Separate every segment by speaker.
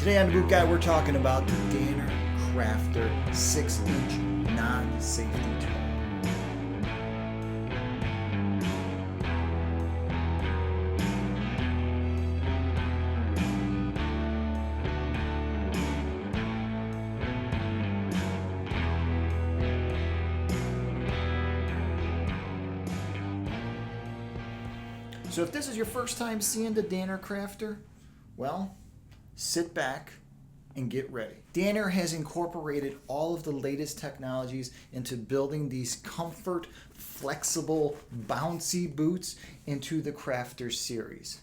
Speaker 1: Today on The Boot Guy, we're talking about the DANNER Crafter 6-inch non-safety toe. So if this is your first time seeing the DANNER Crafter, well, sit back and get ready. DANNER has incorporated all of the latest technologies into building these comfort, flexible, bouncy boots into the Crafter series.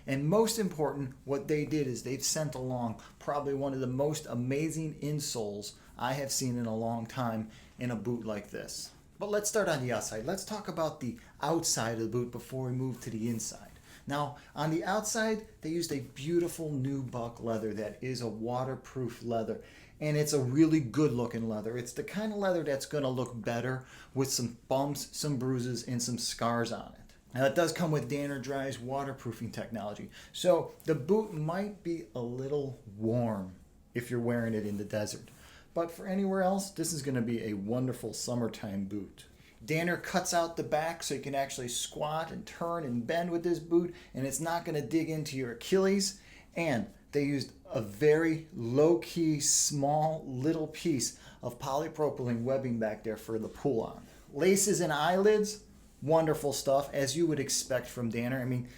Speaker 1: And most important, what they did is they've sent along probably one of the most amazing insoles I have seen in a long time in a boot like this. But let's start on the outside. Let's talk about the outside of the boot before we move to the inside. Now, on the outside, they used a beautiful nubuck leather that is a waterproof leather. And it's a really good looking leather. It's the kind of leather that's going to look better with some bumps, some bruises, and some scars on it. Now, it does come with DANNER Dry's waterproofing technology. So the boot might be a little warm if you're wearing it in the desert. But for anywhere else, this is going to be a wonderful summertime boot. DANNER cuts out the back so you can actually squat and turn and bend with this boot, and it's not going to dig into your Achilles. And they used a very low-key, small, little piece of polypropylene webbing back there for the pull-on. Laces and eyelids, wonderful stuff, as you would expect from DANNER. I mean,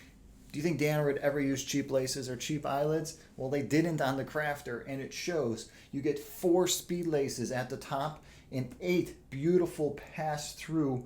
Speaker 1: do you think DANNER would ever use cheap laces or cheap eyelids? Well, they didn't on the Crafter, and it shows. You get 4 speed laces at the top and 8 beautiful pass-through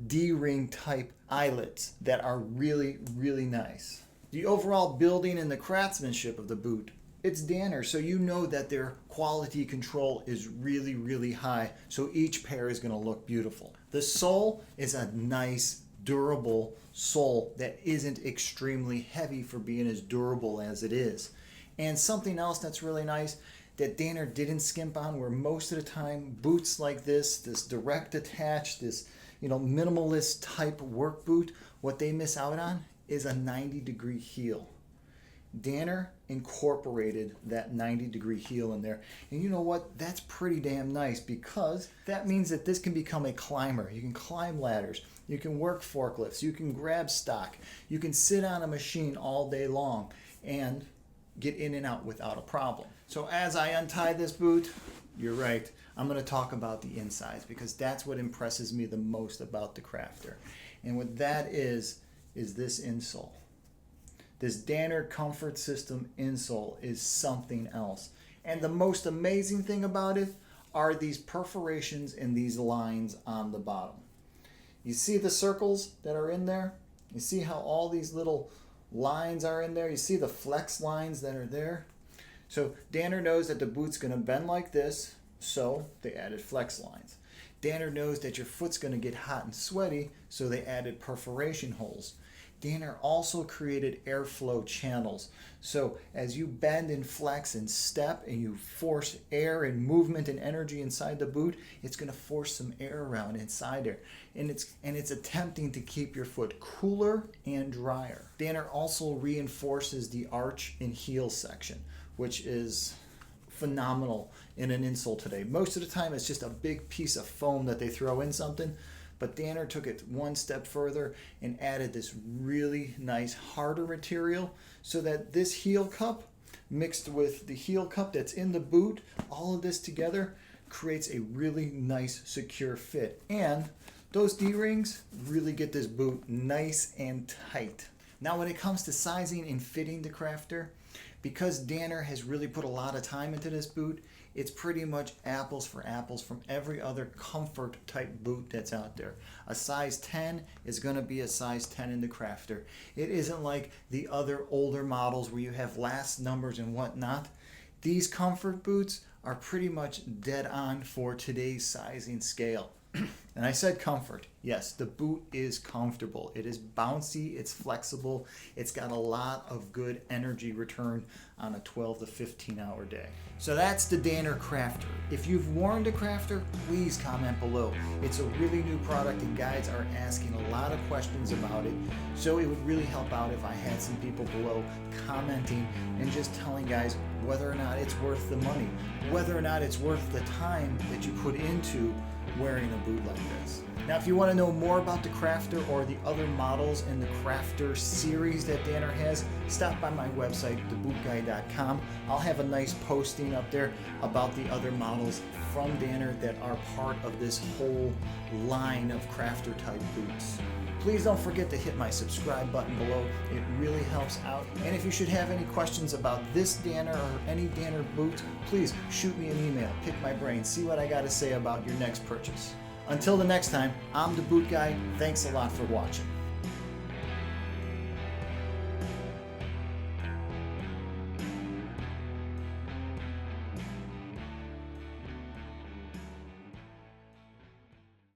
Speaker 1: D-ring type eyelets that are really, really nice. The overall building and the craftsmanship of the boot, it's DANNER, so you know that their quality control is really, really high, so each pair is going to look beautiful. The sole is a nice, durable sole that isn't extremely heavy for being as durable as it is. And something else that's really nice that DANNER didn't skimp on, where most of the time boots like this direct attach, this minimalist type work boot, what they miss out on is a 90-degree heel. DANNER incorporated that 90-degree heel in there. And you know what? That's pretty damn nice, because that means that this can become a climber. You can climb ladders. You can work forklifts. You can grab stock. You can sit on a machine all day long and get in and out without a problem. So as I untie this boot, you're right, I'm going to talk about the insides, because that's what impresses me the most about the Crafter. And what that is this insole. This DANNER Comfort System insole is something else. And the most amazing thing about it are these perforations and these lines on the bottom. You see the circles that are in there? You see how all these little lines are in there? You see the flex lines that are there? So DANNER knows that the boot's going to bend like this, so they added flex lines. DANNER knows that your foot's going to get hot and sweaty, so they added perforation holes. DANNER also created airflow channels. So as you bend and flex and step and you force air and movement and energy inside the boot, it's going to force some air around inside there. And it's attempting to keep your foot cooler and drier. DANNER also reinforces the arch and heel section, which is phenomenal in an insole today. Most of the time it's just a big piece of foam that they throw in something. But DANNER took it one step further and added this really nice harder material, so that this heel cup mixed with the heel cup that's in the boot, all of this together creates a really nice secure fit. And those D-rings really get this boot nice and tight. Now when it comes to sizing and fitting the Crafter, because DANNER has really put a lot of time into this boot, it's pretty much apples for apples from every other comfort type boot that's out there. A size 10 is going to be a size 10 in the Crafter. It isn't like the other older models where you have last numbers and whatnot. These comfort boots are pretty much dead on for today's sizing scale. And I said comfort. Yes, the boot is comfortable. It is bouncy, it's flexible, it's got a lot of good energy return on a 12 to 15 hour day. So that's the Danner Crafter. If you've worn the Crafter, please comment below. It's a really new product and guys are asking a lot of questions about it. So it would really help out if I had some people below commenting and just telling guys whether or not it's worth the money, whether or not it's worth the time that you put into wearing a boot like this. Now, if you want to know more about the Crafter or the other models in the Crafter series that Danner has, stop by my website, TheBootGuy.com. I'll have a nice posting up there about the other models from Danner that are part of this whole line of Crafter type boots. Please don't forget to hit my subscribe button below. It really helps out. And if you should have any questions about this Danner or any Danner boot, please shoot me an email, pick my brain, see what I got to say about your next purchase. Until the next time, I'm the Boot Guy. Thanks a lot for watching.